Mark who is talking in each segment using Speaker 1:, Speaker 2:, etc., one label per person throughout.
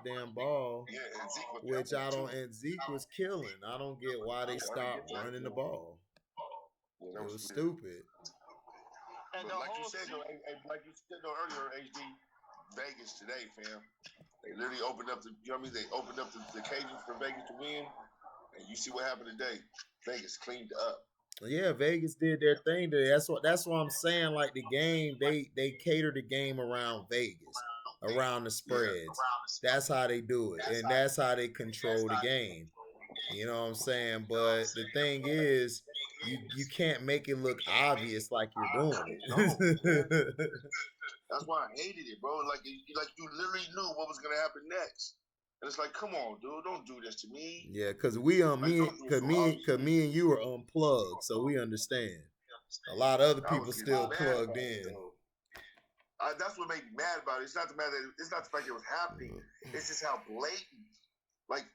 Speaker 1: goddamn ball.
Speaker 2: Yeah, and Zeke was
Speaker 1: Which I don't,
Speaker 2: too.
Speaker 1: and Zeke was killing. I don't get why they stopped running the ball.
Speaker 2: Yeah,
Speaker 1: It was stupid.
Speaker 2: And like you said though, earlier, HD, Vegas today, fam. They literally opened up the, you know what I mean? They opened up the cages for Vegas to win, and you see what happened today. Vegas cleaned up.
Speaker 1: Yeah, Vegas did their thing today. That's what I'm saying. Like the game, they cater the game around Vegas, around the spreads. That's how they do it, and that's how they control the game. You know what I'm saying? But the thing is, you can't make it look obvious like you're doing
Speaker 2: it. That's why I hated it, bro. Like you literally knew what was gonna happen next. And it's like, come on, dude, don't do this to me.
Speaker 1: Yeah, cause me and you are unplugged, so we understand. A lot of other people still plugged in.
Speaker 2: That's what made me mad about it. It's not the fact it was happening. It's just how blatant. Like,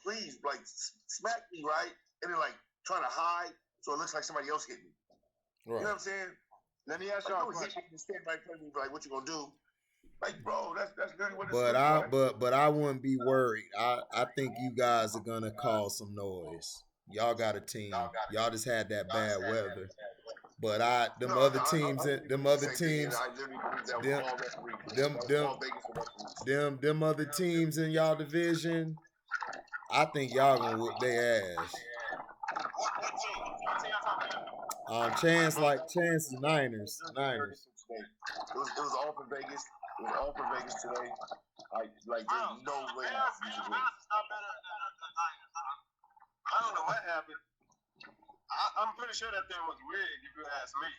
Speaker 2: please, like, smack me, right? And then, like, trying to hide so it looks like somebody else hit me. Right. You know what I'm saying? Let me ask y'all a question. Like, what you gonna do? Like, bro, that's literally what it's
Speaker 1: But I wouldn't be worried. I think you guys are gonna cause some noise. Y'all got a team. Y'all just had that bad weather. But them other teams in y'all division, I think y'all gonna whoop their ass. Chance the Niners.
Speaker 2: It was all for Vegas. It was all for Vegas today. There's no way.
Speaker 3: I don't know what happened. I'm pretty sure that thing was rigged, if you ask me.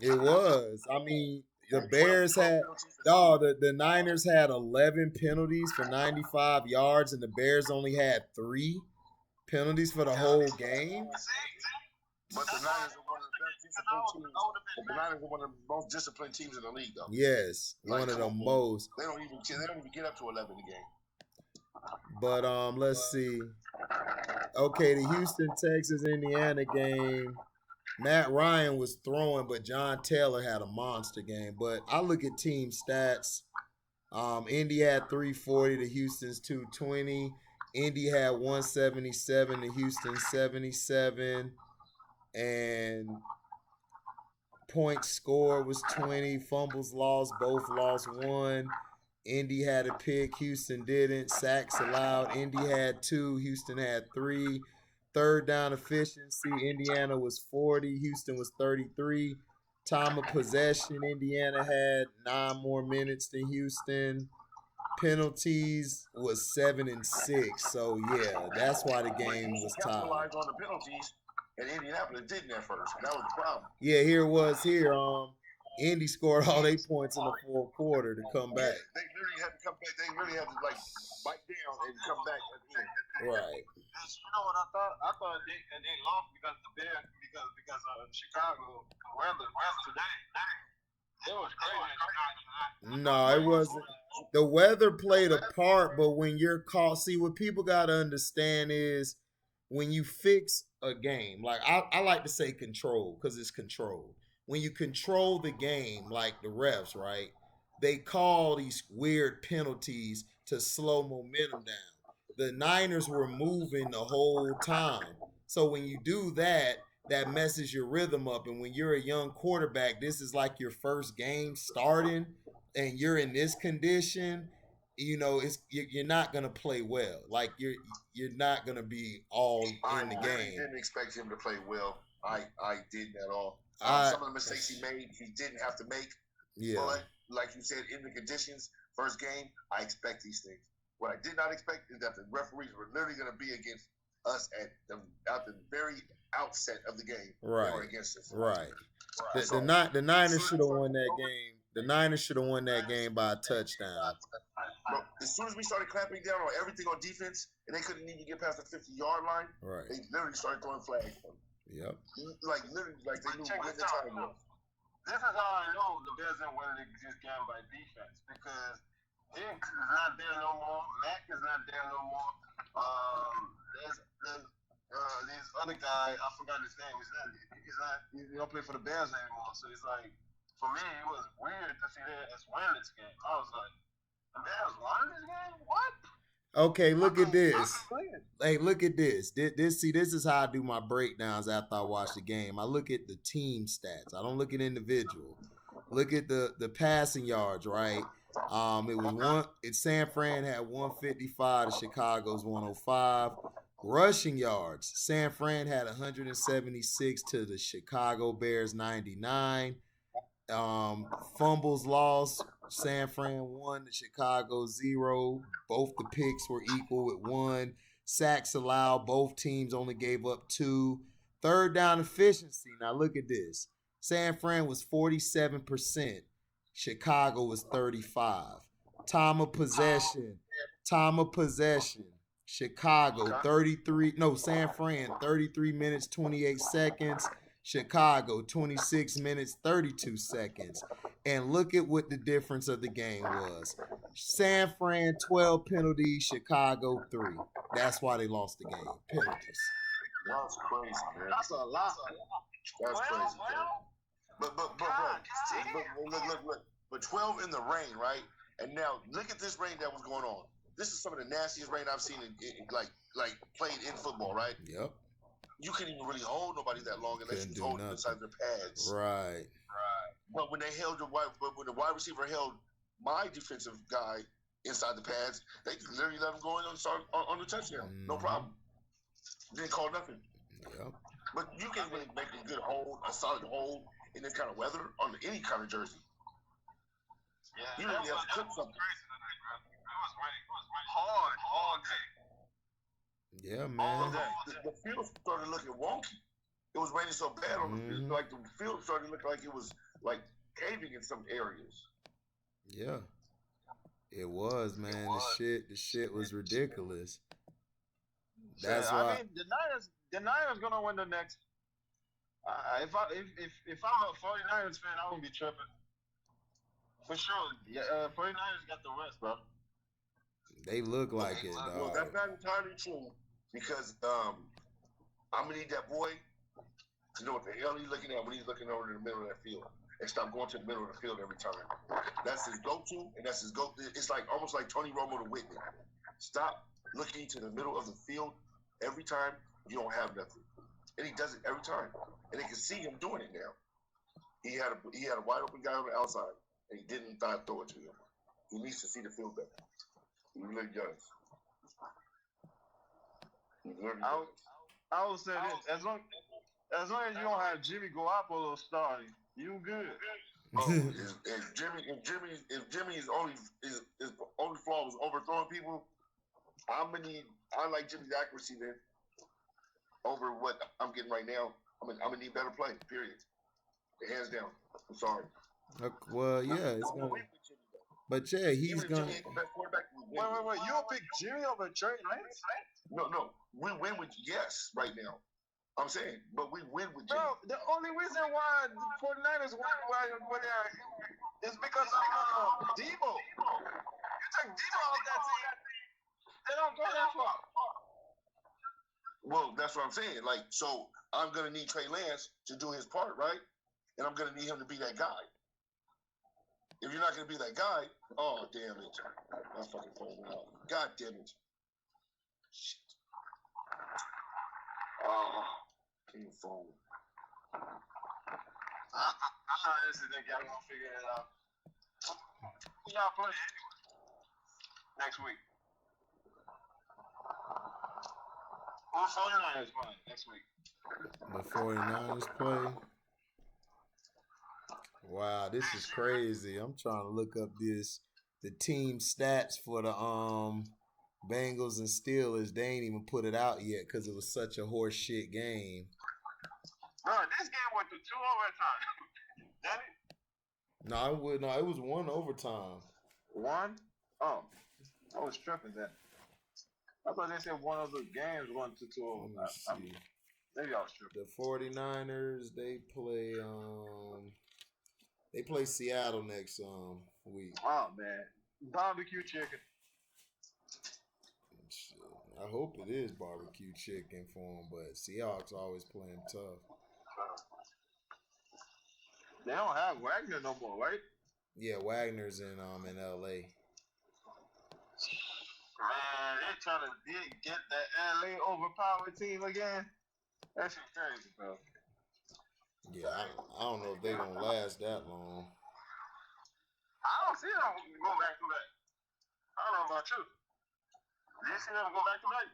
Speaker 1: It was. I mean, the Bears had the Niners had 11 penalties for 95 yards, and the Bears only had 3 penalties for the whole game.
Speaker 2: But the Niners are one of the best disciplined teams. The Niners are one of the most disciplined teams in the league, though.
Speaker 1: Yes, one of the most.
Speaker 2: They don't even get up to 11 a game.
Speaker 1: But let's see. Okay, the Houston, Texas, Indiana game. Matt Ryan was throwing, but John Taylor had a monster game. But I look at team stats. Indy had 340 to Houston's 220. Indy had 177 to Houston 77. And points scored was 20. Fumbles lost, both lost 1. Indy had a pick, Houston didn't. Sacks allowed, Indy had 2, Houston had 3. Third down efficiency, Indiana was 40, Houston was 33. Time of possession, Indiana had 9 more minutes than Houston. Penalties was 7 and 6. So yeah, that's why the game was tied.
Speaker 2: Capitalized on the penalties, and Indianapolis didn't at first. That was the problem.
Speaker 1: Yeah, here it was. Indy scored all 8 points in the fourth quarter to come back.
Speaker 2: They literally had to come back. They really had to bite down and come back at the end.
Speaker 1: Right.
Speaker 3: You know what I thought? I thought they lost because the Bears because of Chicago weather today. It was crazy.
Speaker 1: No, it wasn't. The weather played a part, but when you're caught, see what people gotta understand is when you fix a game, like I like to say control because it's controlled. When you control the game, like the refs, right? They call these weird penalties to slow momentum down. The Niners were moving the whole time. So when you do that, that messes your rhythm up. And when you're a young quarterback, this is like your first game starting and you're in this condition, you're not gonna play well. Like you're not gonna be all in the game.
Speaker 2: I didn't expect him to play well. I didn't at all. Some of the mistakes he made, he didn't have to make.
Speaker 1: Yeah.
Speaker 2: But like you said, in the conditions, first game, I expect these things. What I did not expect is that the referees were literally going to be against us at the very outset of the game.
Speaker 1: Right.
Speaker 2: They were against us.
Speaker 1: Right. The Niners should have won that game. The Niners should have won that game by a touchdown.
Speaker 2: Bro, as soon as we started clamping down on everything on defense, and they couldn't even get past the 50-yard line,
Speaker 1: right,
Speaker 2: they literally started throwing flags.
Speaker 1: Yep.
Speaker 2: Like literally, like they knew when the time was.
Speaker 3: This is how I know the Bears didn't win this game by defense because Hicks is not there no more. Mack is not there no more. There's this other guy, I forgot his name. He don't play for the Bears anymore. So it's like, for me, it was weird to see that as win this game. I was like, the Bears won this game? What?
Speaker 1: Okay, look at this.
Speaker 4: Playing.
Speaker 1: Hey, look at this. This is how I do my breakdowns after I watch the game. I look at the team stats. I don't look at individual. Look at the passing yards, right? It was one. San Fran had 155 to Chicago's 105. Rushing yards, San Fran had 176 to the Chicago Bears 99. Fumbles lost, San Fran 1 to Chicago 0. Both the picks were equal with 1. Sacks allowed, both teams only gave up 2. Third down efficiency. Now look at this. San Fran was 47%. Chicago was 35. Time of possession. Chicago 33. No, San Fran 33 minutes 28 seconds. Chicago 26 minutes 32 seconds. And look at what the difference of the game was. San Fran 12 penalties, Chicago 3. That's why they lost the game. Penalties.
Speaker 2: That's crazy, man.
Speaker 4: That's a lot.
Speaker 2: That's crazy. But look. But 12 in the rain, right? And now look at this rain that was going on. This is some of the nastiest rain I've seen like played in football, right?
Speaker 1: Yep.
Speaker 2: You couldn't even really hold nobody that long unless you hold them inside their pads.
Speaker 1: Right.
Speaker 2: But when the wide receiver held my defensive guy inside the pads, they literally let him go in on the touchdown. Mm-hmm. No problem. Didn't call nothing.
Speaker 1: Yep.
Speaker 2: But you can really make a good hold, a solid hold in this kind of weather on any kind of jersey.
Speaker 3: Yeah,
Speaker 2: you really have to cook something.
Speaker 3: Crazy tonight, bro. It was raining hard all day.
Speaker 1: Yeah, man.
Speaker 2: The field started looking wonky. It was raining so bad on the field, like the field started looking like it was like caving in some areas.
Speaker 1: Yeah, it was, man. The shit was ridiculous. That's why.
Speaker 4: I mean, the Niners gonna win the next. If I'm a 49ers fan, I won't be tripping. For sure. Yeah, 49ers got the rest, bro.
Speaker 1: They look like it, dog.
Speaker 2: Well, that's not entirely true because I'm gonna need that boy to know what the hell he's looking at when he's looking over in the middle of that field and stop going to the middle of the field every time. That's his go-to, and that's his go. It's like almost like Tony Romo to Whitney. Stop looking to the middle of the field every time you don't have nothing, and he does it every time, and they can see him doing it now. He had a wide open guy on the outside, and he didn't throw it to him. He needs to see the field better. He really does.
Speaker 4: I will say this: as long as you don't have Jimmy Garoppolo starting, you good.
Speaker 2: If Jimmy's only flaw was overthrowing people, I like Jimmy's accuracy then over what I'm getting right now. I'm gonna need better play. Period. Hands down. I'm sorry.
Speaker 1: Well, yeah, it's gonna. But yeah, he's gonna.
Speaker 4: Wait. You'll pick Jimmy over Trey Lance?
Speaker 2: No. We win with right now. I'm saying, but we win with Jimmy.
Speaker 4: No, the only reason why the 49ers win is because of Debo. You take Debo off that team, they don't go that far.
Speaker 2: Well, that's what I'm saying. Like, so I'm gonna need Trey Lance to do his part, right? And I'm gonna need him to be that guy. If you're not gonna be that guy, oh damn it! My fucking phone went out. God damn it! Shit. Oh, can't phone.
Speaker 3: I honestly think y'all gonna figure it out. Y'all play anyway next week. Who's 49ers playing next week?
Speaker 1: The 49ers play. Wow, this is crazy. I'm trying to look up the team stats for the Bengals and Steelers. They ain't even put it out yet because it was such a horse shit game.
Speaker 3: Bro, this game went to 2 overtime.
Speaker 1: No, it was 1 overtime.
Speaker 4: 1? Oh, I was tripping then. I thought they said one of the games went to 2 overtime. Maybe I was tripping.
Speaker 1: The 49ers, they play Seattle next week.
Speaker 4: Oh man, barbecue chicken.
Speaker 1: Shit. I hope it is barbecue chicken for them, but Seahawks always playing tough.
Speaker 4: They don't have Wagner no more, right?
Speaker 1: Yeah, Wagner's in LA.
Speaker 3: Man,
Speaker 4: try to get that LA overpowered team again. That shit crazy, bro.
Speaker 1: Yeah, I don't know if they gonna last that long.
Speaker 4: I don't see them go back to back. I don't know about you. Do you see them go back to back?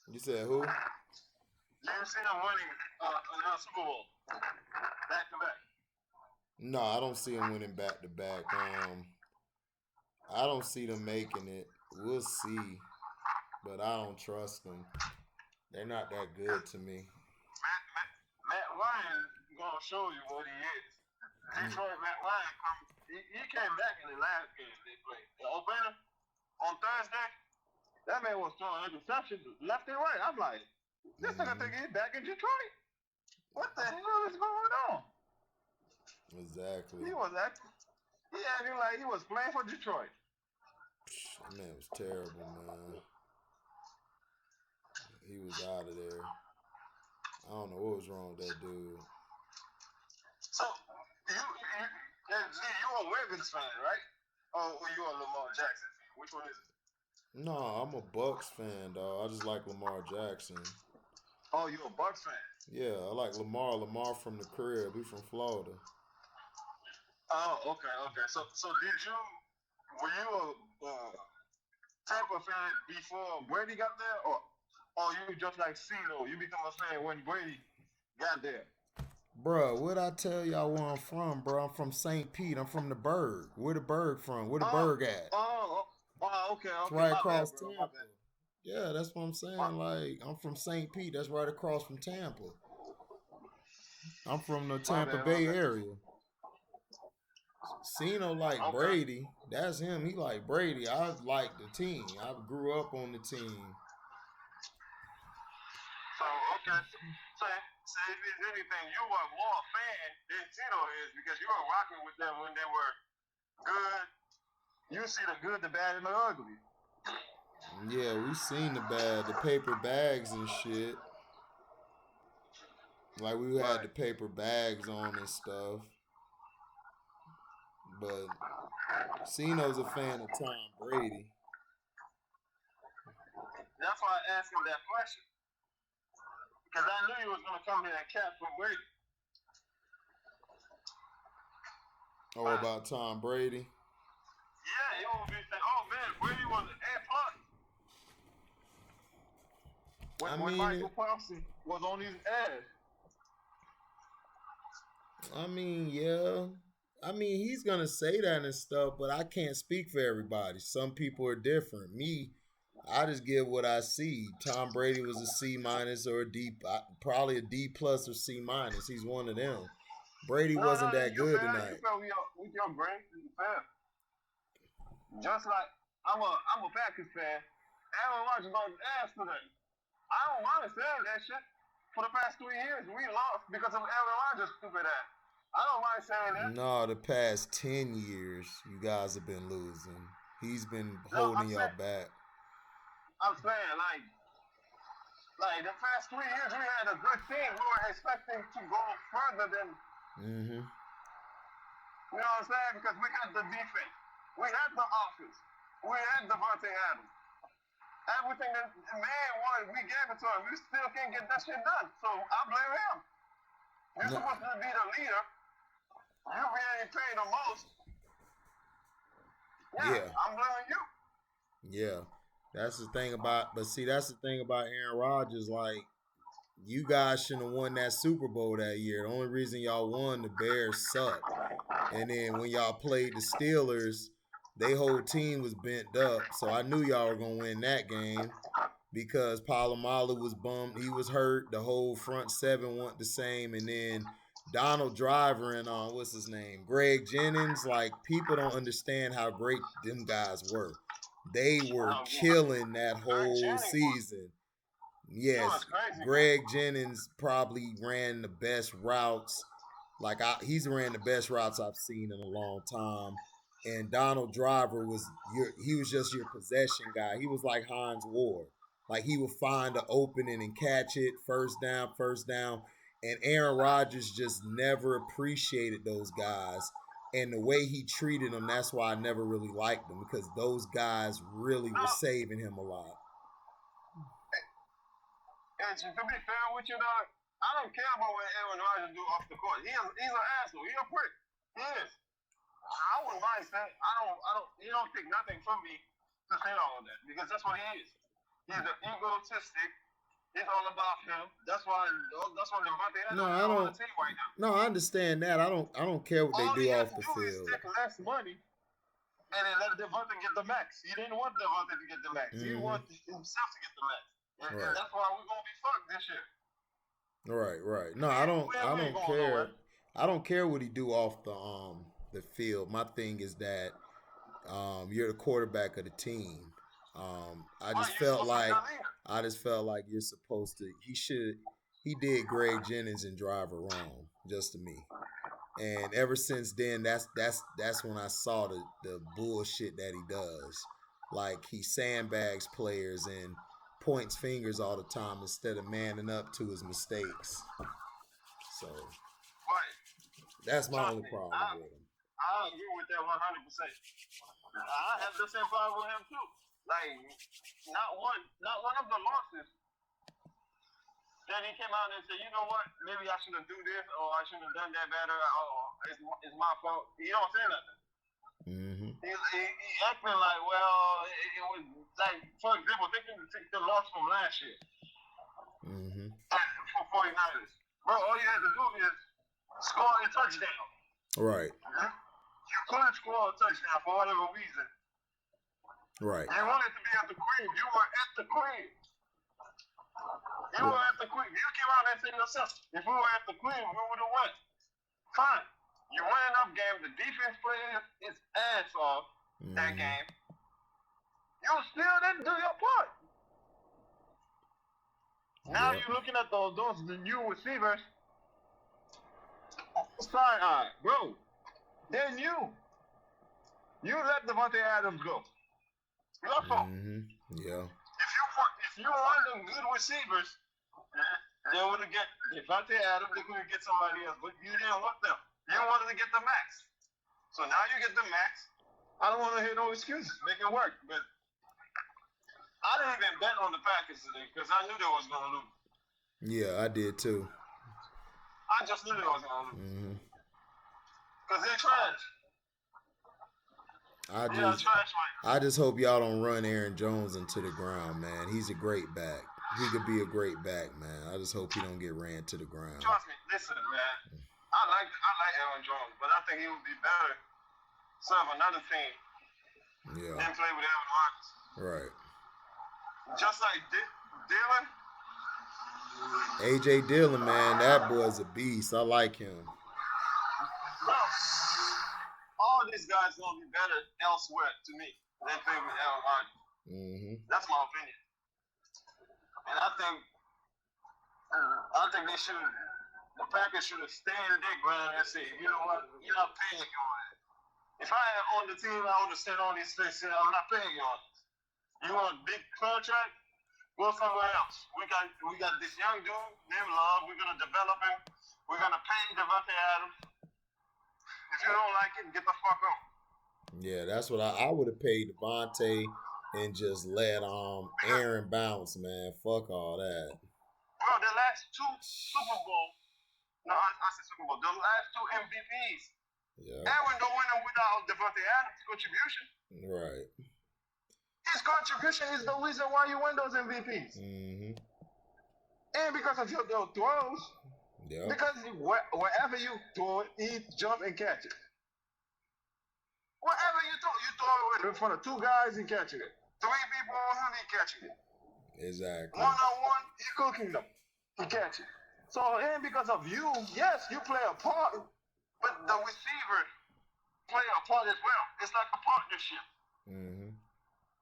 Speaker 1: You said who?
Speaker 4: Do you see them winning another Super Bowl back to back?
Speaker 1: No, I don't see them winning back to back. I don't see them making it. We'll see, but I don't trust them. They're not that good to me.
Speaker 4: Matt Ryan gonna show you what he is. Detroit Matt Ryan he came back in the last game they played. The opener on Thursday, that man was throwing interceptions left and right. I'm like, this nigga think he's back in Detroit. What the hell is going on?
Speaker 1: Exactly.
Speaker 4: He acting like he was playing for Detroit.
Speaker 1: That man was terrible, man. He was out of there. I don't know what was wrong with that dude.
Speaker 4: So you a Ravens fan, right? Or you a Lamar Jackson fan? Which one is it?
Speaker 1: No, I'm a Bucks fan, dog. I just like Lamar Jackson.
Speaker 4: Oh, you a Bucks fan?
Speaker 1: Yeah, I like Lamar. Lamar from the crib. He from Florida.
Speaker 4: Oh, okay. So were you a Tampa fan before Brady got there, or you just like CeeLo? You become a fan when Brady got there?
Speaker 1: Bruh, what I tell y'all where I'm from, bro? I'm from St. Pete. I'm from the Berg. Where the Berg from? Where the Berg at?
Speaker 4: Okay.
Speaker 1: It's right
Speaker 4: My
Speaker 1: across
Speaker 4: bad, bro.
Speaker 1: Tampa. Yeah, that's what I'm saying. Like, I'm from St. Pete. That's right across from Tampa. I'm from the Tampa Bay area. Cino like Brady. That's him. He like Brady. I like the team. I grew up on the team.
Speaker 4: So, okay. So if it's anything, you were more a fan than Tito is because you were rocking with them when they were good. You see the good, the bad, and the ugly.
Speaker 1: Yeah, we seen the bad, the paper bags and shit. Like we had the paper bags on and stuff. But Cino's a fan of Tom Brady.
Speaker 4: That's why I asked him that question. Because I knew he was going to come here and cap for Brady.
Speaker 1: Oh, about Tom Brady?
Speaker 4: Yeah, he would be saying, oh man, Brady was an A+. When Michael Thompson was on his ass.
Speaker 1: I mean, yeah. I mean, he's going to say that and stuff, but I can't speak for everybody. Some people are different. Me, I just give what I see. Tom Brady was a C- or a D, probably a D+ or C-. He's one of them. Brady wasn't that good tonight.
Speaker 4: You fell with your brain, you fell. Just like I'm a Packers fan. Aaron Rodgers on his ass today. I don't understand that shit. For the past 3 years, we lost because of Aaron Rodgers' stupid ass. I don't mind saying that.
Speaker 1: No, the past 10 years, you guys have been losing. He's been holding y'all back.
Speaker 4: I'm saying, like the past 3 years, we had a good team. We were expecting to go further than.
Speaker 1: Mm-hmm.
Speaker 4: You know what I'm saying? Because we had the defense, we had the offense, we had Devontae Adams. Everything that the man wanted, we gave it to him. We still can't get that shit done. So I blame him. You're supposed to be the leader. You being paid the most. Yeah, I'm blaming you.
Speaker 1: Yeah. That's the thing about, but see, that's the thing about Aaron Rodgers. Like, you guys shouldn't have won that Super Bowl that year. The only reason y'all won, the Bears sucked. And then when y'all played the Steelers, their whole team was bent up. So I knew y'all were going to win that game because Palomalu was bummed. He was hurt. The whole front seven weren't the same. And then Donald Driver and what's his name? Greg Jennings. Like, people don't understand how great them guys were. They were killing that whole season. Yes, Greg Jennings probably ran the best routes. Like, he's ran the best routes I've seen in a long time. And Donald Driver was just your possession guy. He was like Hines Ward. Like, he would find an opening and catch it, first down. And Aaron Rodgers just never appreciated those guys. And the way he treated them, that's why I never really liked him, because those guys really were saving him a lot.
Speaker 4: And to be fair with you, dog, I don't care about what Aaron Rodgers do off the court. He's an asshole. He's a prick. He is. I wouldn't mind saying. He don't take nothing from me to say all of that, because that's what he is. He's an egotistic. It's all about him. That's why Devontae Adams is on the team right now.
Speaker 1: No, I understand that. I don't care what they do off the field.
Speaker 4: All he has to do is take less money and then let Devontae get the max. He didn't want Devontae to get the max. He wanted himself to get the max. And that's why we're gonna be fucked this year.
Speaker 1: Right. No, I don't care. I don't care what he do off the field. My thing is that you're the quarterback of the team. I just felt like you're supposed to. He did Greg Jennings and Driver wrong, just to me. And ever since then, that's when I saw the bullshit that he does. Like, he sandbags players and points fingers all the time instead of manning up to his mistakes. So that's my only problem with him.
Speaker 4: I agree with that 100%. I have the same problem with him too. Like, not one of the losses that he came out and said, you know what, maybe I shouldn't do this, or I shouldn't have done that better, or it's my fault. He don't say nothing.
Speaker 1: Mm-hmm.
Speaker 4: He acting like, well, it was like, for example, take the loss from last year for 49ers. Bro, all you had to do is score a touchdown.
Speaker 1: Right.
Speaker 4: You couldn't score a touchdown for whatever reason.
Speaker 1: Right.
Speaker 4: You wanted to be at the crib. You were at the crib. You came out and said yourself, if we were at the crib, we would have won. Fine. You won enough games. The defense played its ass off that game. You still didn't do your part. Now you're looking at those the new receivers. Side-eye, bro. They're new. You let Devontae Adams go. Your fault.
Speaker 1: Yeah.
Speaker 4: If you wanted good receivers, they would have get Devontae Adams. They could get somebody else, but you didn't want them. You wanted to get the max. So now you get the max. I don't want to hear no excuses. Make it work. But I didn't even bet on the Packers today because I knew they was going to lose.
Speaker 1: Yeah, I did too.
Speaker 4: I just knew they was going to lose. Because they're trash.
Speaker 1: I just hope y'all don't run Aaron Jones into the ground, man. He's a great back. He could be a great back, man. I just hope he don't get ran to the ground.
Speaker 4: Trust me, listen, man. I like Aaron Jones, but I think he would be better serve another team than play with Aaron Rodgers.
Speaker 1: Right.
Speaker 4: Just like Dillon.
Speaker 1: AJ Dillon, man, that boy's a beast. I like him.
Speaker 4: All these guys gonna be better elsewhere to me than play with Aaron Rodgers. That's my opinion. And I think they should. The Packers should have stayed in their ground and say, you know what, you're not paying you on it. If I had on the team, I would have said on these things, I'm not paying you on this. You want a big contract? Go somewhere else. We got this young dude named Love. We're gonna develop him. We're gonna pay Devontae Adams. If you don't like it, get the fuck out.
Speaker 1: Yeah, that's what I would have paid Devontae and just let Aaron bounce, man. Fuck all that.
Speaker 4: Bro, the last two Super Bowl. No, I said Super Bowl. The last two MVPs.
Speaker 1: Yeah.
Speaker 4: Aaron don't win them without Devontae Adams' contribution.
Speaker 1: Right.
Speaker 4: His contribution is the reason why you win those MVPs. And because of your throws. Yeah. Because wherever you throw it, he jump and catch it. Wherever you throw it in front of two guys, he catching it. Three people on him, he catching it.
Speaker 1: Exactly.
Speaker 4: One-on-one, he cooking them. He catch it. So, and because of you, yes, you play a part, but the receiver play a part as well. It's like a partnership.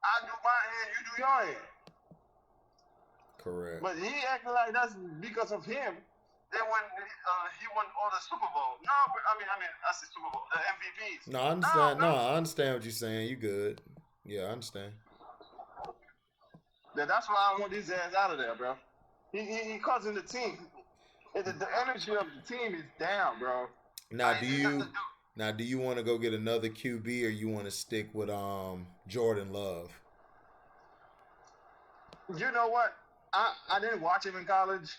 Speaker 4: I do my end, you do your end.
Speaker 1: Correct.
Speaker 4: But he acting like that's because of him. Then when he won all the Super Bowl. No, but I mean, I said Super Bowl, the MVPs.
Speaker 1: No, I understand. No, I understand what you're saying. You good? Yeah, I understand.
Speaker 4: That's why I want these ass out of there, bro. He causing the team. The energy of the team is down, bro.
Speaker 1: Now, Now, do you want to go get another QB or you want to stick with Jordan Love?
Speaker 4: You know what? I didn't watch him in college,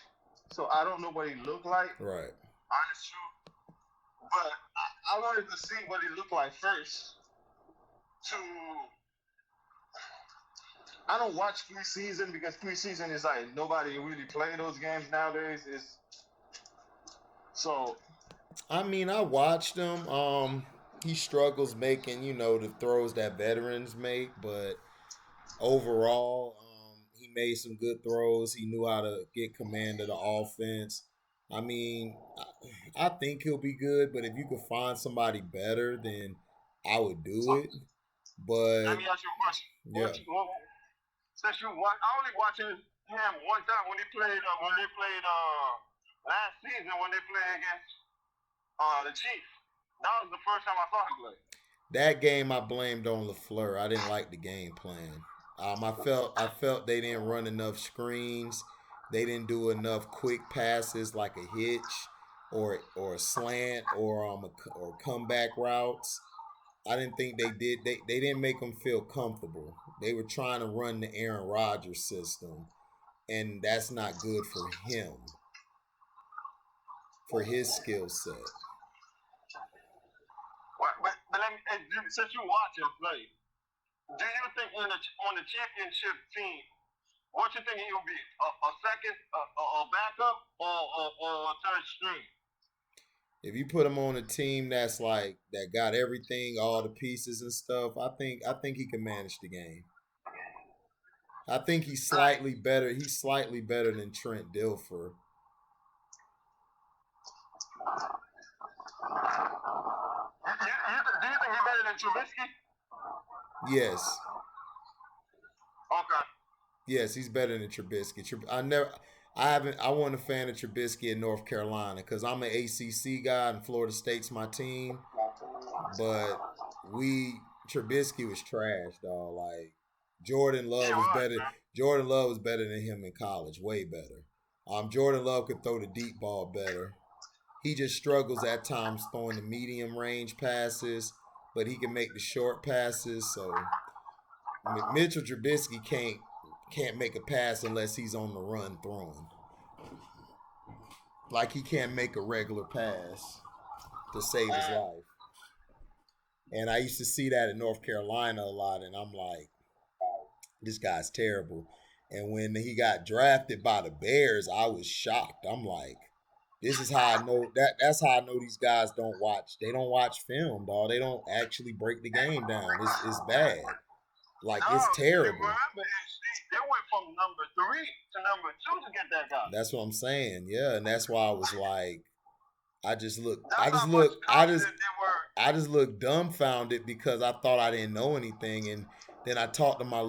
Speaker 4: so I don't know what he looked like.
Speaker 1: Right.
Speaker 4: Honest truth. But I wanted to see what he looked like first. I don't watch preseason because preseason is like nobody really play those games nowadays.
Speaker 1: I mean, I watched him. He struggles making, the throws that veterans make, but overall, he made some good throws. He knew how to get command of the offense. I mean, I think he'll be good, but if you could find somebody better, then I would do it. But
Speaker 4: let me ask you a question.
Speaker 1: yeah,
Speaker 4: Since you watch, I only watched him one time when they played last season when they played against the Chiefs. That was the first time I saw him play.
Speaker 1: that game I blamed on LaFleur. I didn't like the game plan. I felt they didn't run enough screens. They didn't do enough quick passes like a hitch or a slant or comeback routes. I didn't think they did. They didn't make them feel comfortable. They were trying to run the Aaron Rodgers system, and that's not good for him, for his skill set.
Speaker 4: But let me, since you watch him play, do you think on the championship team, what you think he'll be? A second, a backup, or a third string?
Speaker 1: If you put him on a team that got everything, all the pieces and stuff, I think he can manage the game. I think he's slightly better. He's slightly better than Trent Dilfer.
Speaker 4: Do you think he's better than Trubisky?
Speaker 1: Yes.
Speaker 4: Okay.
Speaker 1: Yes, he's better than Trubisky. I wasn't a fan of Trubisky in North Carolina because I'm an ACC guy and Florida State's my team. But Trubisky was trash, dog. Like Jordan Love was better. Jordan Love was better than him in college, way better. Jordan Love could throw the deep ball better. He just struggles at times throwing the medium range passes, but he can make the short passes. So Mitchell Trubisky can't make a pass unless he's on the run throwing. Like he can't make a regular pass to save his life. And I used to see that in North Carolina a lot, and I'm like, this guy's terrible. And when he got drafted by the Bears, I was shocked. I'm like, this is how I know that's how I know these guys don't watch. They don't watch film, dog. They don't actually break the game down. It's bad. Like it's terrible.
Speaker 4: They went from number 3 to number 2 to get that guy.
Speaker 1: That's what I'm saying. Yeah, and that's why I was like, I just looked dumbfounded because I thought I didn't know anything, and then I talked to my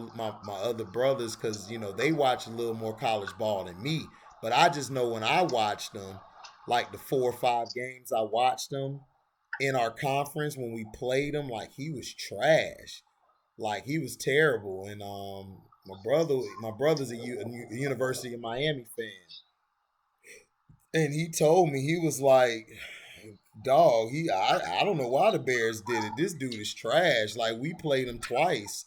Speaker 1: other brothers because they watch a little more college ball than me, but I just know when I watched them, like the 4 or 5 games I watched them in our conference when we played him, like he was trash, like he was terrible, and my brother's a University of Miami fan. And he told me, he was like, dog, I don't know why the Bears did it. This dude is trash. Like we played him twice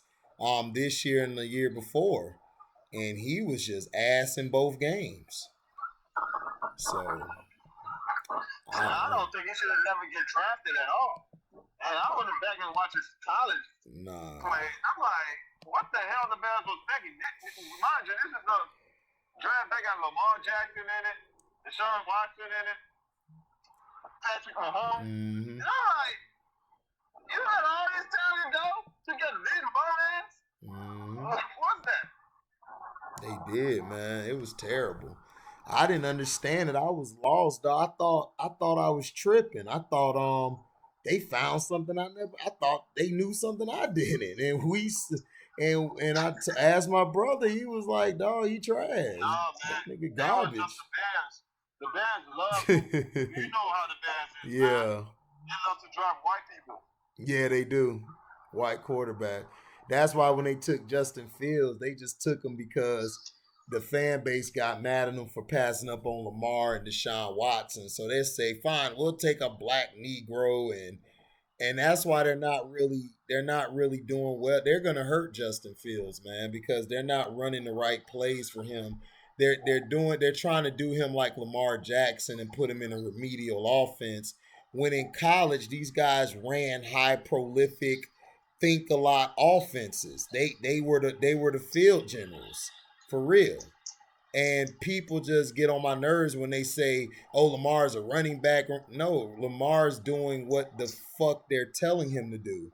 Speaker 1: this year and the year before. And he was just ass in both games. So
Speaker 4: I don't think he should have never get drafted at all. And I went back and watched his college play. I'm like, what the hell the Bears was thinking? Mind you, this is the draft. They got Lamar Jackson in it, Deshaun Watson in it, Patrick Mahomes.
Speaker 1: Mm-hmm.
Speaker 4: And I'm like, you had all this talent, though, to get these bum-ass?
Speaker 1: Mm-hmm.
Speaker 4: What's that?
Speaker 1: They did, man. It was terrible. I didn't understand it. I was lost, though. I thought I was tripping. I thought they found something I thought they knew something I didn't. And I asked my brother, he was like, dog, you trash.
Speaker 4: No, man.
Speaker 1: That nigga garbage.
Speaker 4: The Bears love you know how the Bears is.
Speaker 1: Yeah.
Speaker 4: Man. They love to draft white people.
Speaker 1: Yeah, they do. White quarterback. That's why when they took Justin Fields, they just took him because the fan base got mad at him for passing up on Lamar and Deshaun Watson. So they say, fine, we'll take a black Negro and And that's why they're not really doing well. They're gonna hurt Justin Fields, man, because they're not running the right plays for him. They're trying to do him like Lamar Jackson and put him in a remedial offense. When in college, these guys ran high prolific, think a lot offenses. They were the field generals for real. And people just get on my nerves when they say, oh, Lamar's a running back. No, Lamar's doing what the fuck they're telling him to do.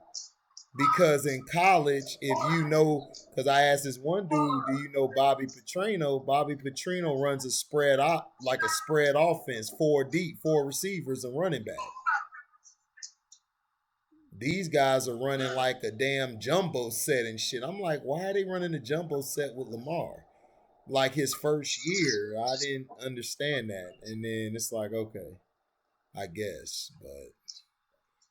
Speaker 1: Because in college, if you know, because I asked this one dude, do you know Bobby Petrino? Bobby Petrino runs a spread offense, 4 deep, 4 receivers and running back. These guys are running like a damn jumbo set and shit. I'm like, why are they running a jumbo set with Lamar? Like his first year, I didn't understand that. And then it's like, okay, I guess. But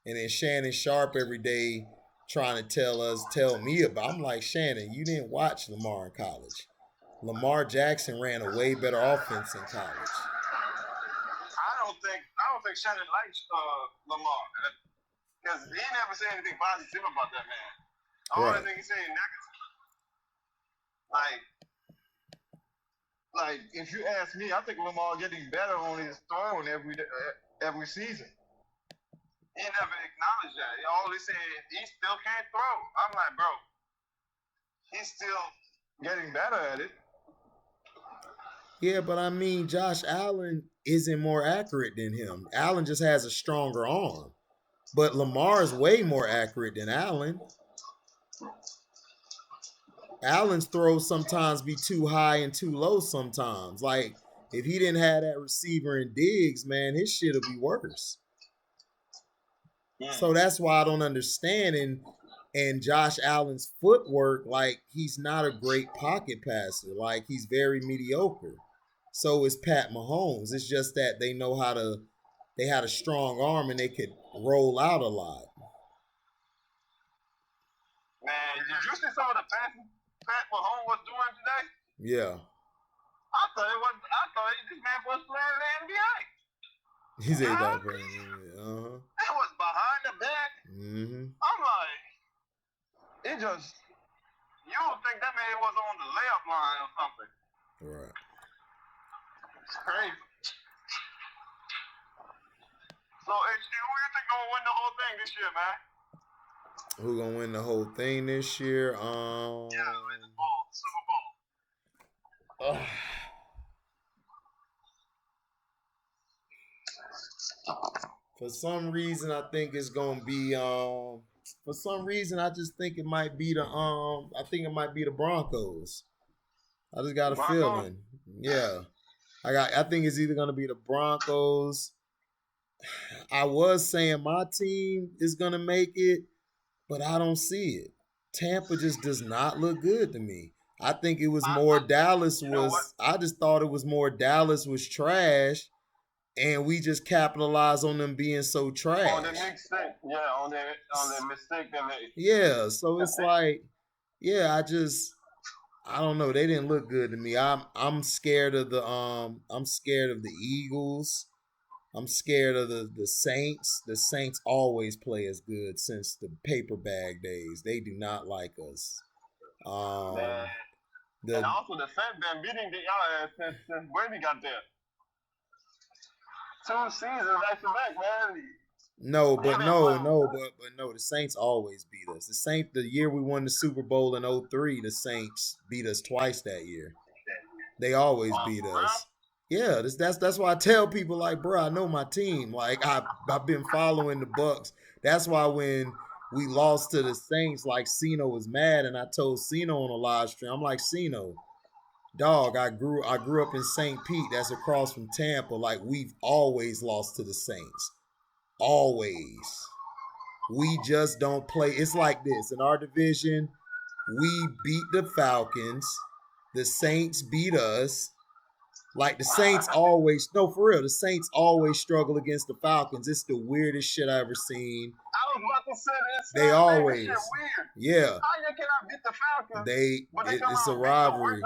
Speaker 1: and then Shannon Sharp every day trying to tell me about. I'm like, Shannon, you didn't watch Lamar in college. Lamar Jackson ran a way better offense in college.
Speaker 4: I don't think Shannon likes Lamar, because he never said anything positive about that man. The only thing he said negative. Like if you ask me, I think Lamar getting better on his throwing every season. He never acknowledged that. He always said he still can't throw. I'm like, bro, he's still getting better at it.
Speaker 1: Yeah, but I mean, Josh Allen isn't more accurate than him. Allen just has a stronger arm. But Lamar is way more accurate than Allen. Allen's throws sometimes be too high and too low sometimes. Like, if he didn't have that receiver in Diggs, man, his shit would be worse. Yeah. So that's why I don't understand. And Josh Allen's footwork, like, he's not a great pocket passer. Like, he's very mediocre. So is Pat Mahomes. It's just that they had a strong arm and they could roll out a lot.
Speaker 4: Man, did you see some of the passes Pat Mahomes was doing today?
Speaker 1: Yeah.
Speaker 4: I thought this man was playing in the NBA.
Speaker 1: He said that playing in the NBA. Uh-huh.
Speaker 4: It was behind the back.
Speaker 1: Mm-hmm.
Speaker 4: I'm like, you would think that man was on the layup line or something.
Speaker 1: Right.
Speaker 4: It's crazy. So, who you think gonna win the whole thing this year, man?
Speaker 1: Who gonna win the whole thing this year?
Speaker 4: Yeah, win the Super Bowl.
Speaker 1: For some reason, I think it's gonna be. For some reason, I just think it might be the. I think it might be the Broncos. I just got a feeling. Yeah, I think it's either gonna be the Broncos. I was saying my team is gonna make it, but I don't see it. Tampa just does not look good to me. I think it was more Dallas was. I just thought it was more Dallas was trash, and we just capitalized on them being so trash.
Speaker 4: On the mistake, yeah, on the mistake they made.
Speaker 1: Yeah, so it's like, yeah, I don't know. They didn't look good to me. I'm scared of the Eagles. I'm scared of the Saints. The Saints always play as good since the paper bag days. They do not like us.
Speaker 4: And also the Saints been beating the y'all since Brady got there. 2 seasons back to back, man.
Speaker 1: No. The Saints always beat us. The year we won the Super Bowl in 2003, the Saints beat us twice that year. They always beat us. Yeah, that's why I tell people, like, bro, I know my team. Like, I've been following the Bucks. That's why when we lost to the Saints, like, Cino was mad, and I told Cino on a live stream, I'm like, Cino, dog, I grew up in St. Pete. That's across from Tampa. Like, we've always lost to the Saints. Always. We just don't play. It's like this. In our division, we beat the Falcons. The Saints beat us. Like, the Saints always, no, for real, the Saints always struggle against the Falcons. It's the weirdest shit I ever seen.
Speaker 4: I was about to say this.
Speaker 1: They always.
Speaker 4: This shit weird.
Speaker 1: Yeah.
Speaker 4: How you cannot beat the Falcons?
Speaker 1: It's a rivalry.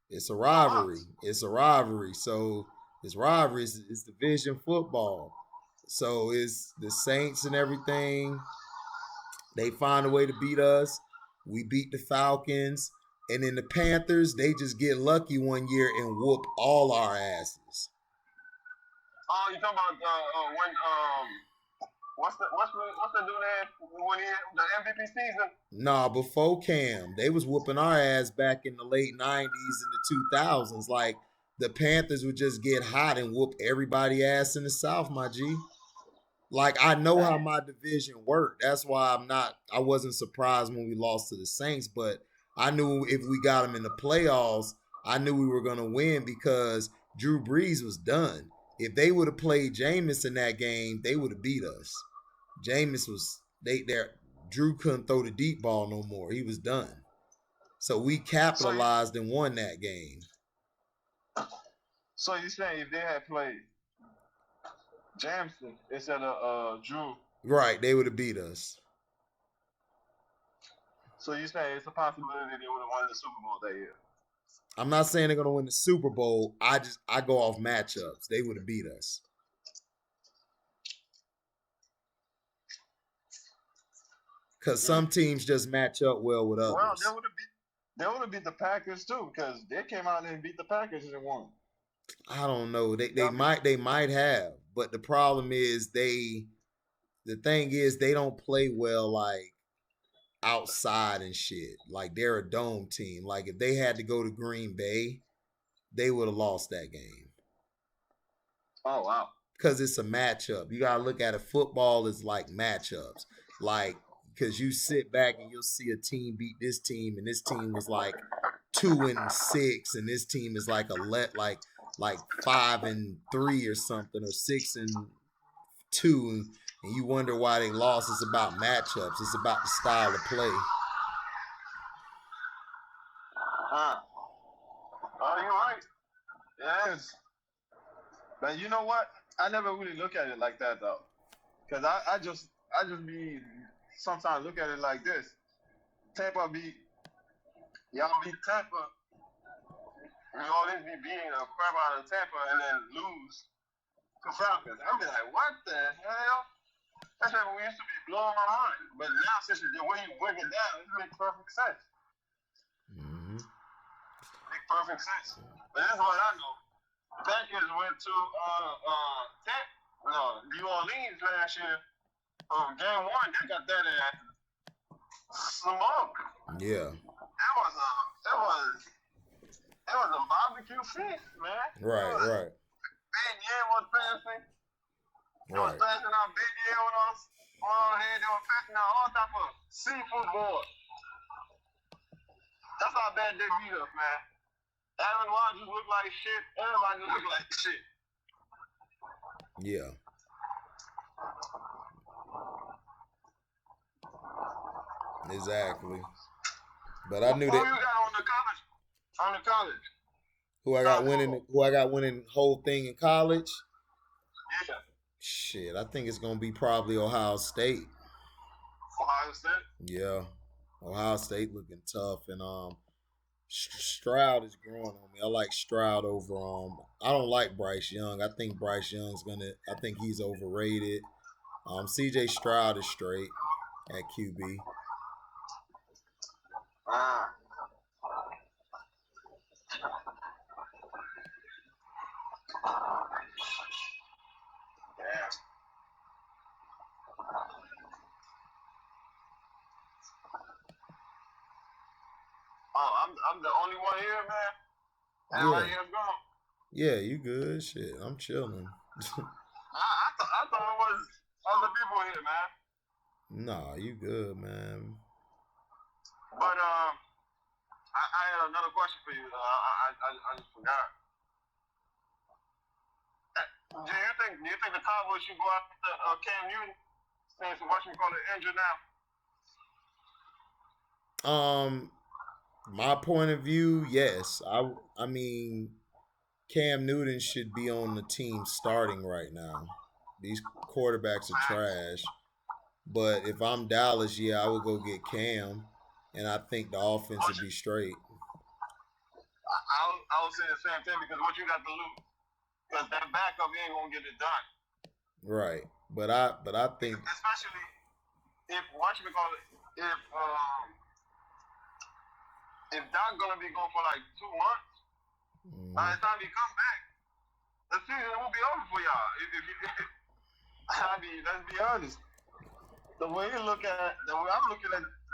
Speaker 1: It's a rivalry. It's a rivalry. So it's rivalry. It's division football. So it's the Saints and everything. They find a way to beat us. We beat the Falcons. And then the Panthers, they just get lucky one year and whoop all our asses.
Speaker 4: Oh, you talking about when what's the dude that when he had the MVP season?
Speaker 1: Nah, before Cam, they was whooping our ass back in the late 90s and the 2000s. Like, the Panthers would just get hot and whoop everybody ass in the South, my G. Like, I know how my division worked. That's why I wasn't surprised when we lost to the Saints, but I knew if we got them in the playoffs, I knew we were going to win because Drew Brees was done. If they would have played Jameis in that game, they would have beat us. Jameis was, Drew couldn't throw the deep ball no more. He was done. So we capitalized and won that game.
Speaker 4: So you saying if they had played Jameson instead of Drew,
Speaker 1: right, they would have beat us.
Speaker 4: So you saying it's a possibility they would have won the Super Bowl that year?
Speaker 1: I'm not saying they're gonna win the Super Bowl. I go off matchups. They would have beat us. Because some teams just match up well with others.
Speaker 4: Well, they would have beat the Packers too, because they came out and beat the Packers and won.
Speaker 1: I don't know. They might have, but the problem is the thing is they don't play well like outside and shit. Like, they're a dome team. Like, if they had to go to Green Bay, they would have lost that game.
Speaker 4: Oh wow.
Speaker 1: Because it's a matchup. You gotta look at it. Football is like matchups. Like, because you sit back and you'll see a team beat this team, and this team was like 2-6, and this team is like 5-3 or something, or 6-2, and you wonder why they lost. It's about matchups. It's about the style of play.
Speaker 4: Oh, you're right. Yes. But you know what? I never really look at it like that though, because I just be sometimes look at it like this. Y'all beat Tampa. We always be beating a crap out of Tampa and then lose to Falcons. I'm be like, what the hell? That's when we used to be blowing my mind. But now, since the way you break it down, it makes perfect sense.
Speaker 1: Mm-hmm.
Speaker 4: Makes perfect sense. But that's what I know. Packers went to New Orleans last year. Game 1, they got that ass smoked.
Speaker 1: Yeah.
Speaker 4: That was a barbecue feast, man.
Speaker 1: Right.
Speaker 4: Ben Yen was passing. They
Speaker 1: Right.
Speaker 4: was passing out Ben Yen on us. On here, they were passing out all type of seafood board. That's how bad they beat us, man. Aaron Rodgers looked like shit. Everybody looked like shit.
Speaker 1: Yeah. Exactly. But I knew
Speaker 4: Who
Speaker 1: that.
Speaker 4: you got on the college?
Speaker 1: Who I got winning the whole thing in college?
Speaker 4: Yeah.
Speaker 1: Shit, I think it's gonna be probably Ohio State.
Speaker 4: Ohio State?
Speaker 1: Yeah. Ohio State looking tough, and Stroud is growing on me. I like Stroud over I don't like Bryce Young. I think Bryce Young's I think he's overrated. CJ Stroud is straight at QB.
Speaker 4: Oh, I'm the only one here, man. Everybody else gone.
Speaker 1: Yeah, you good? Shit, I'm chilling.
Speaker 4: I thought it was other people here, man.
Speaker 1: Nah, you good, man.
Speaker 4: But I had another question for you. I just forgot. Do you think the Cowboys should go after Cam Newton since Washington is injured now?
Speaker 1: My point of view, yes. I mean, Cam Newton should be on the team starting right now. These quarterbacks are trash. But if I'm Dallas, I would go get Cam, and I think the offense would be straight.
Speaker 4: I was saying the same thing because what you got to lose? Because that backup ain't gonna get it done.
Speaker 1: Right. But I think
Speaker 4: Especially if if Doc gonna be gone for like 2 months, by the time he come back, the season will be over for y'all. Let's be honest. The way I'm looking at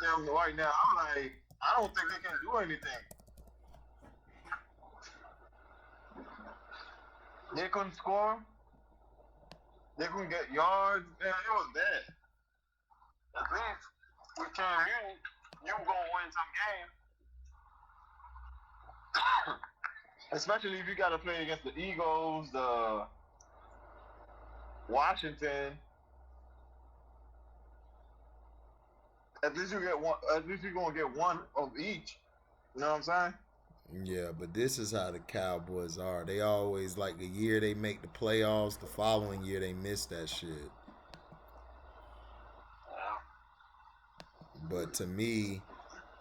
Speaker 4: them right now, I'm like, I don't think they can do anything. They couldn't score. They couldn't get yards. Man, it was bad. At least with Cam Newton, you gonna win some games. Especially if you got to play against the Eagles, the Washington. At least you get one. At least you're gonna get one of each. You know what I'm saying?
Speaker 1: yeah, but this is how the Cowboys are. They always like the year they make the playoffs, the following year they miss that shit. But to me,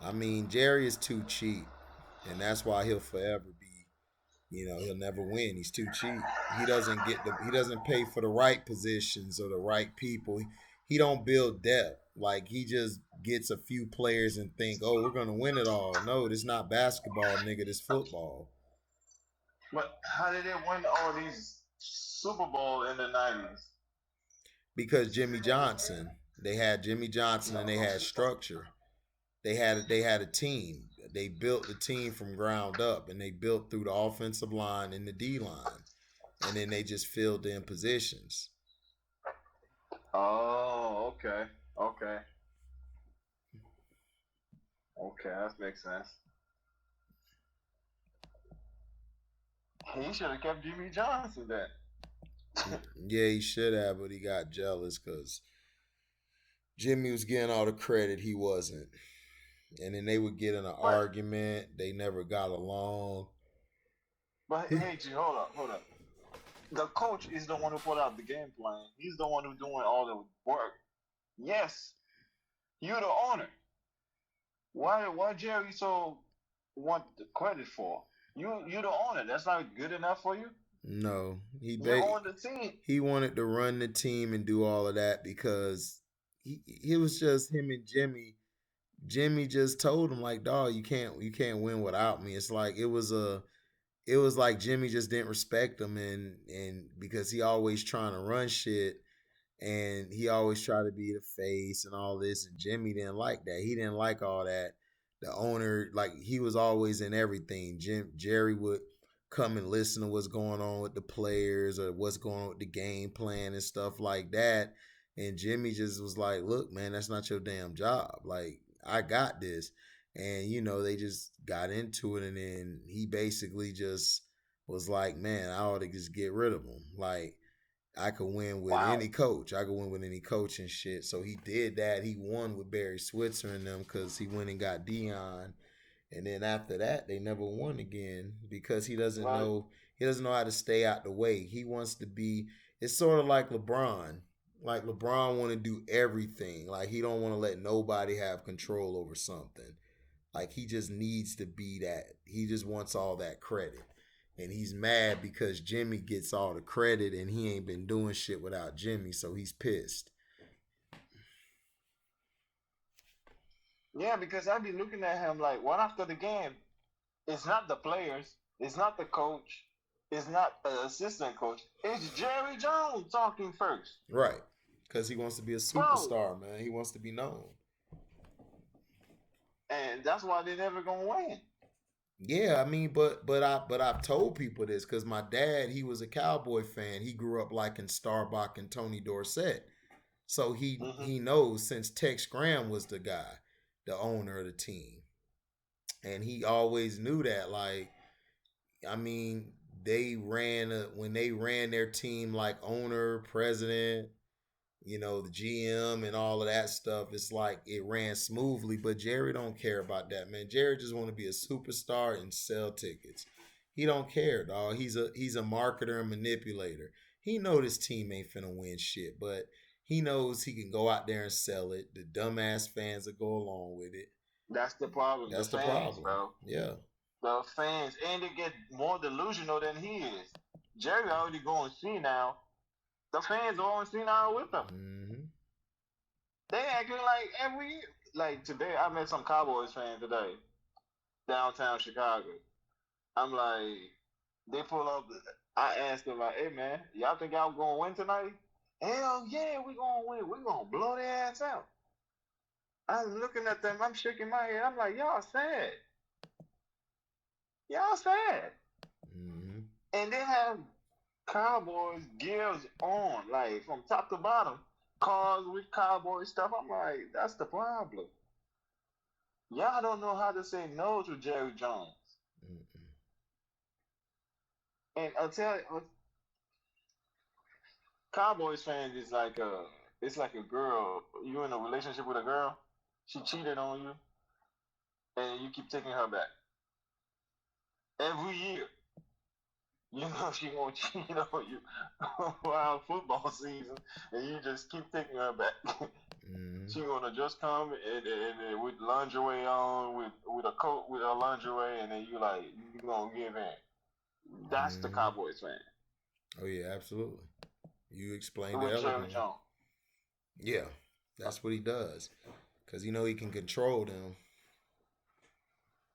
Speaker 1: I mean, Jerry is too cheap, and that's why he'll forever be. He'll never win. He's too cheap. He doesn't pay for the right positions or the right people. He don't build depth. Like, he just gets a few players and think, oh, we're gonna win it all. No, this not basketball, nigga. This football.
Speaker 4: But how did they win all these Super Bowl in the 90s?
Speaker 1: Because Jimmy Johnson. They had Jimmy Johnson and they had structure. They had a team. They built the team from ground up, and they built through the offensive line and the D line, and then they just filled in positions.
Speaker 4: Oh, okay, that makes sense. He should have kept Jimmy Johnson then.
Speaker 1: Yeah, he should have, but he got jealous because Jimmy was getting all the credit. He wasn't. And then they would get in an argument. They never got along.
Speaker 4: But hey, G, hold up. The coach is the one who put out the game plan. He's the one who's doing all the work. Yes, you're the owner. Why Jerry so want the credit for? You the owner. That's not good enough for you?
Speaker 1: No,
Speaker 4: you own the team.
Speaker 1: He wanted to run the team and do all of that because it was just him and Jimmy. Jimmy just told him, like, dog, you can't win without me. It's like it was like Jimmy just didn't respect him, and because he always trying to run shit, and he always tried to be the face and all this, and Jimmy didn't like that. He didn't like all that. The owner, like, he was always in everything. Jerry would come and listen to what's going on with the players or what's going on with the game plan and stuff like that. And Jimmy just was like, look, man, that's not your damn job. Like, I got this. And, they just got into it. And then he basically just was like, man, I ought to just get rid of him. Like, I could win with any coach. I could win with any coach and shit. So he did that. He won with Barry Switzer and them because he went and got Dion. And then after that, they never won again because he doesn't know how to stay out the way. He wants to be. It's sort of like LeBron. Like, LeBron want to do everything. Like, he don't want to let nobody have control over something. Like, he just needs to be that. He just wants all that credit. And he's mad because Jimmy gets all the credit and he ain't been doing shit without Jimmy, so he's pissed.
Speaker 4: Yeah, because I be looking at him like, one after the game, it's not the players, it's not the coach, it's not the assistant coach, it's Jerry Jones talking first.
Speaker 1: Right, because he wants to be a superstar, man. He wants to be known.
Speaker 4: And that's why they're never gonna win.
Speaker 1: Yeah, I mean, but I've told people this because my dad, he was a Cowboy fan. He grew up liking Starbuck and Tony Dorsett, so he knows since Tex Graham was the guy, the owner of the team, and he always knew that. Like, I mean, when they ran their team like owner, president, the GM and all of that stuff, it's like it ran smoothly, but Jerry don't care about that, man. Jerry just want to be a superstar and sell tickets. He don't care, dog. He's a marketer and manipulator. He know this team ain't finna win shit, but he knows he can go out there and sell it. The dumbass fans will go along with it.
Speaker 4: That's the problem.
Speaker 1: That's the problem, bro. Yeah.
Speaker 4: The fans, and they get more delusional than he is. Jerry already go and see now. The fans always seen out with them.
Speaker 1: Mm-hmm.
Speaker 4: They acting like every year. Like today, I met some Cowboys fans today, downtown Chicago. I'm like, they pull up. I asked them like, "Hey man, y'all think y'all gonna win tonight?" Hell yeah, we gonna win. We gonna blow their ass out. I'm looking at them. I'm shaking my head. I'm like, y'all sad. Y'all sad.
Speaker 1: Mm-hmm.
Speaker 4: And they have Cowboys gears on, like from top to bottom. Cars with Cowboy stuff. I'm like, that's the problem. Y'all don't know how to say no to Jerry Jones.
Speaker 1: Mm-mm.
Speaker 4: And I'll tell you, Cowboys fans is like it's like a girl. You in a relationship with a girl, she cheated on you, and you keep taking her back every year. You know she gonna cheat on you while football season, and you just keep taking her back.
Speaker 1: Mm-hmm.
Speaker 4: She gonna just come and with lingerie on, with a coat with a lingerie, and then you like you gonna give in. That's the
Speaker 1: Mm-hmm.
Speaker 4: Cowboys fan.
Speaker 1: Oh yeah, absolutely. You explained it
Speaker 4: With Jerry
Speaker 1: eloquently.
Speaker 4: Jones.
Speaker 1: Yeah, that's what he does, cause you know he can control them.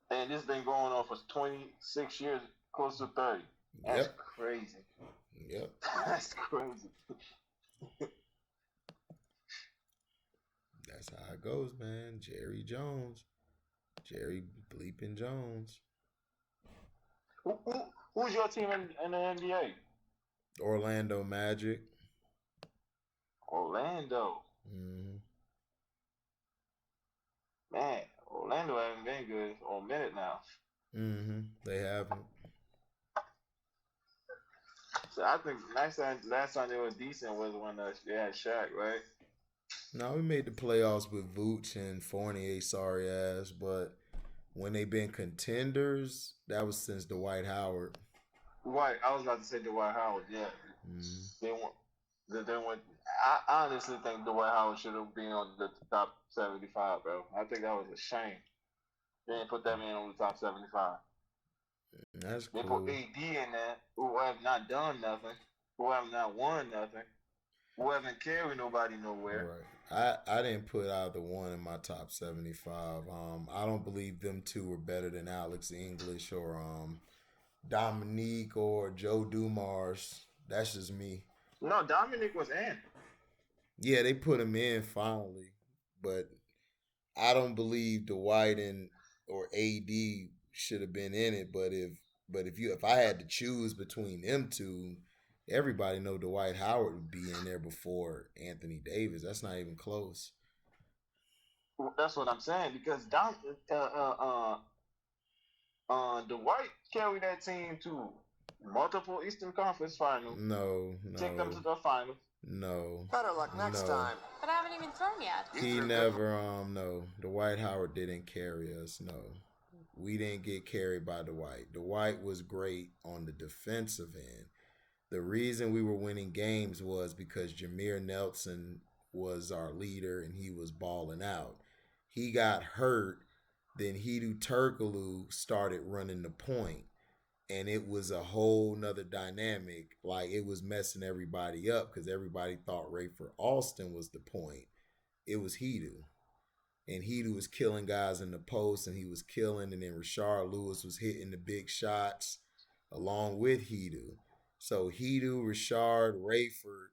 Speaker 4: And this been going on for 26 years, close to 30. That's
Speaker 1: Yep.
Speaker 4: crazy.
Speaker 1: Yep.
Speaker 4: That's crazy.
Speaker 1: That's how it goes, man. Jerry Jones. Jerry bleeping Jones.
Speaker 4: Who's your team in the NBA?
Speaker 1: Orlando Magic.
Speaker 4: Orlando.
Speaker 1: Mm-hmm.
Speaker 4: Man, Orlando hasn't been good for a minute now.
Speaker 1: Mm-hmm. They haven't.
Speaker 4: So I think last time they were decent was when they had Shaq, right?
Speaker 1: No, we made the playoffs with Vooch and Fournier, sorry ass, but when they been contenders, that was since Dwight Howard.
Speaker 4: Right, I was about to say Dwight Howard. Yeah,
Speaker 1: Mm-hmm.
Speaker 4: they went. They went. I honestly think Dwight Howard should have been on the top 75, bro. I think that was a shame. They didn't put that man on the top 75.
Speaker 1: That's
Speaker 4: They
Speaker 1: cool.
Speaker 4: put AD in there, who have not done nothing, who have not won nothing, who haven't carried nobody nowhere.
Speaker 1: Right. I didn't put either one in my top 75. I don't believe them two were better than Alex English or Dominique or Joe Dumars. That's just me.
Speaker 4: No, Dominic was in.
Speaker 1: Yeah, they put him in finally, but I don't believe Dwight and or AD should have been in it. But if I had to choose between them two, everybody know Dwight Howard would be in there before Anthony Davis. That's not even close.
Speaker 4: That's what I'm saying because Dwight carried that team to multiple Eastern Conference finals.
Speaker 1: No.
Speaker 4: Take them to the finals.
Speaker 1: No.
Speaker 5: Better luck next time.
Speaker 6: But I haven't even thrown yet.
Speaker 1: He never no. Dwight Howard didn't carry us. No. We didn't get carried by Dwight. Dwight was great on the defensive end. The reason we were winning games was because Jameer Nelson was our leader and he was balling out. He got hurt, then Hedo Turkoglu started running the point. And it was a whole nother dynamic. Like, it was messing everybody up because everybody thought Rayford Alston was the point. It was Hedo. And Hedo was killing guys in the post, and he was killing. And then Rashard Lewis was hitting the big shots along with Hedo. So Hedo, Rashard, Rayford,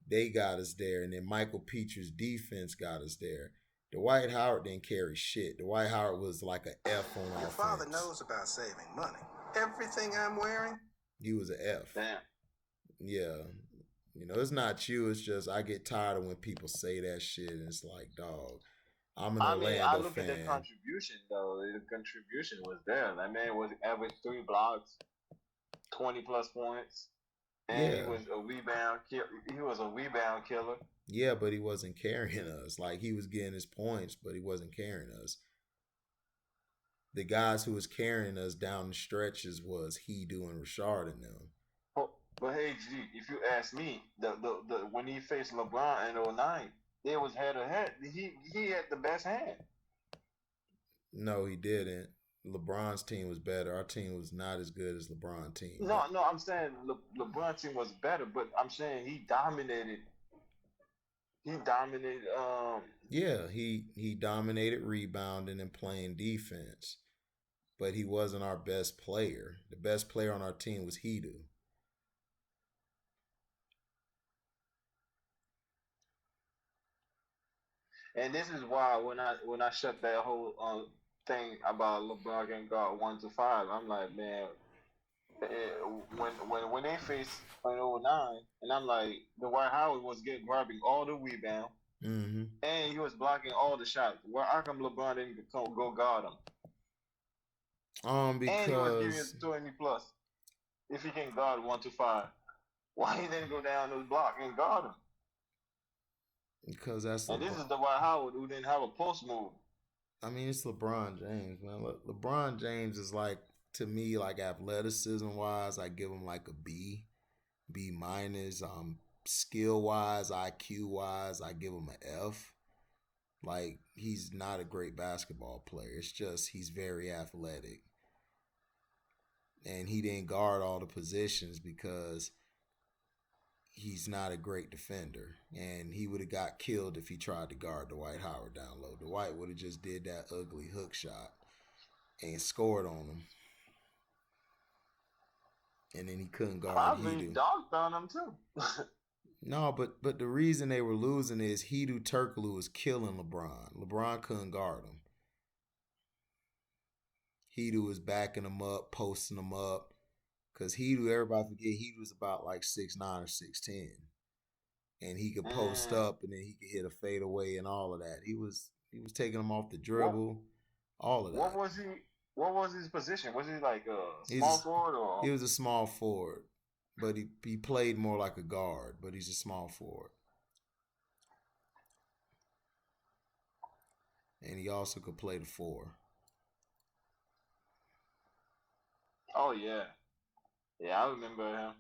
Speaker 1: they got us there. And then Michael Petru's defense got us there. Dwight Howard didn't carry shit. Dwight Howard was like an F on offense.
Speaker 5: Your father knows about saving money. Everything I'm wearing?
Speaker 1: He was an F.
Speaker 4: Damn.
Speaker 1: Yeah. You know, it's not you. It's just I get tired of when people say that shit. And it's like, dog, I'm an Orlando
Speaker 4: I look
Speaker 1: fan.
Speaker 4: at the contribution, though. The contribution was there. That man was average 3 blocks, 20-plus points. And
Speaker 1: Yeah.
Speaker 4: he was a rebound killer.
Speaker 1: Yeah, but he wasn't carrying us. Like, he was getting his points, but he wasn't carrying us. The guys who was carrying us down the stretches was Hedo and Rashard and them.
Speaker 4: But hey, G, if you ask me, the when he faced LeBron in 2009, it was head to head. He had the best hand.
Speaker 1: No, he didn't. LeBron's team was better. Our team was not as good as LeBron's team.
Speaker 4: No, I'm saying LeBron's team was better, but I'm saying he dominated. He dominated.
Speaker 1: Yeah, he dominated rebounding and playing defense, but he wasn't our best player. The best player on our team was Hedo.
Speaker 4: And this is why when I shut that whole thing about LeBron getting guard 1 to 5, I'm like, man, when they faced in '09, and I'm like, Dwight Howard was grabbing all the rebound, and he was blocking all the shots. Well, how come LeBron didn't go guard him?
Speaker 1: Because
Speaker 4: and he was giving us 20 plus. If he can guard 1 to 5, why he didn't go down the block and guard him?
Speaker 1: Because that's
Speaker 4: and this is Dwight Howard who didn't have a post move.
Speaker 1: I mean, it's LeBron James, man. LeBron James is like, to me, like athleticism wise, I give him like a B minus. Skill wise, IQ wise, I give him an F. Like, he's not a great basketball player. It's just he's very athletic. And he didn't guard all the positions because he's not a great defender. And he would have got killed if he tried to guard Dwight Howard down low. Dwight would have just did that ugly hook shot and scored on him. And then he couldn't guard
Speaker 4: Probably
Speaker 1: Hedo.
Speaker 4: dogged on him too.
Speaker 1: No, but the reason they were losing is Hedo Turkoglu was killing LeBron. LeBron couldn't guard him. Hedo was backing him up, posting him up. Because Hedo, everybody forget, Hedo was about like 6'9" or 6'10". And he could post up and then he could hit a fadeaway and all of that. He was taking him off the dribble, all of that.
Speaker 4: What was his position? Was he like a small forward or?
Speaker 1: He was a small forward, but he played more like a guard, but he's a small forward. And he also could play the 4.
Speaker 4: Oh yeah. Yeah, I remember him.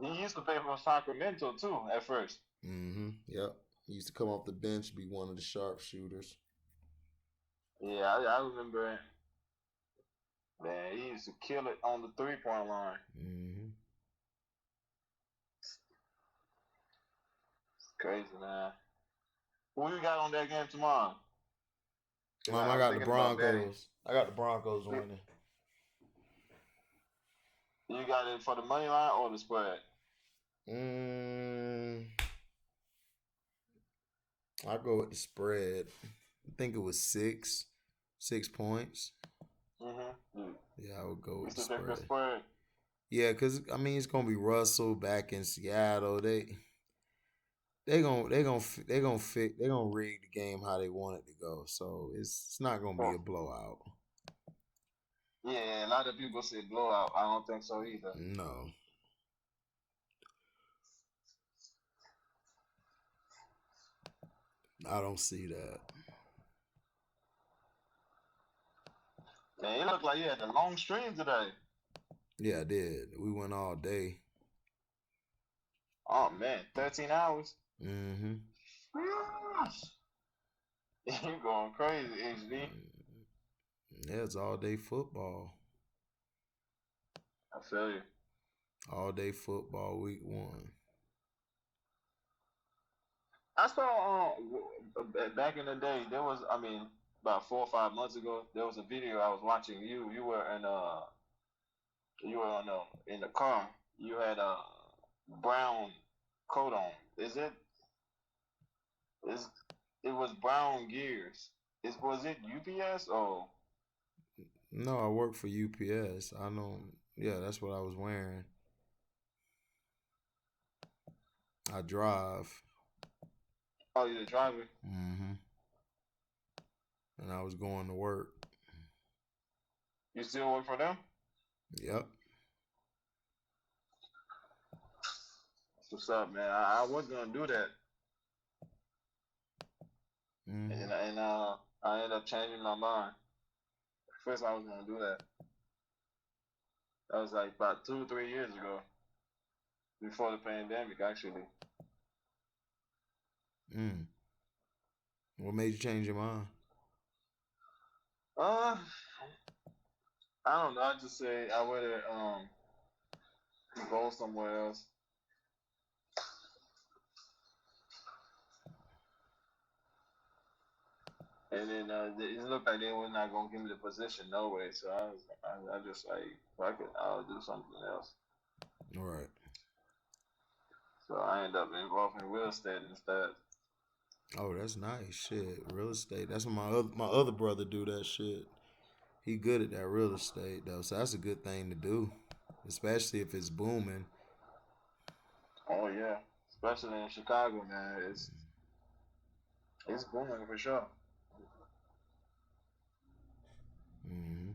Speaker 4: He used to play for Sacramento too at first.
Speaker 1: Yep. He used to come off the bench, be one of the sharpshooters.
Speaker 4: Yeah, I remember him. Man, he used to kill it on the 3-point line. It's crazy, man. Who you got on that game tomorrow?
Speaker 1: I got the Broncos. I got the Broncos winning.
Speaker 4: You got it for the money line or the spread?
Speaker 1: I go with the spread. I think it was 6 points. Yeah, I would go with the spread. Yeah, because I mean it's gonna be Russell back in Seattle. They gonna rig the game how they want it to go. So it's not gonna be a blowout.
Speaker 4: Yeah, a lot of people say blowout. I don't think so either.
Speaker 1: No. I don't see that.
Speaker 4: Man, it looked like you had a long stream today.
Speaker 1: Yeah, I did. We went all day.
Speaker 4: Oh man, 13 hours.
Speaker 1: You're
Speaker 4: going crazy, HD.
Speaker 1: Yeah, it's all day football.
Speaker 4: I feel you.
Speaker 1: All day football week 1.
Speaker 4: I saw back in the day there was, I mean, about 4 or 5 months ago, there was a video I was watching. You were in the car. You had a brown coat on. It was brown gears. Was it UPS or?
Speaker 1: No, I work for UPS. I know. Yeah, that's what I was wearing. I drive.
Speaker 4: Oh, you're the driver?
Speaker 1: And I was going to work.
Speaker 4: You still work for them?
Speaker 1: Yep.
Speaker 4: What's up, man? I was gonna do that. And I ended up changing my mind. First, I was gonna do that. That was like about 2 or 3 years ago, before the pandemic, actually.
Speaker 1: What made you change your mind?
Speaker 4: I don't know. I just say I would go somewhere else. And then it looked like they were not gonna give me the position no way. So I just like fuck it, I'll do something else.
Speaker 1: All right.
Speaker 4: So I end up involved in real estate instead.
Speaker 1: Oh, that's nice. Shit, real estate. That's what my other brother do that shit. He good at that real estate though, so that's a good thing to do, especially if it's booming.
Speaker 4: Oh yeah, especially in Chicago, man. It's booming for sure.
Speaker 1: Mm-hmm.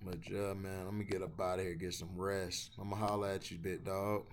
Speaker 1: But yeah, man, I'm gonna get up out of here, get some rest. I'm gonna holler at you, big dog.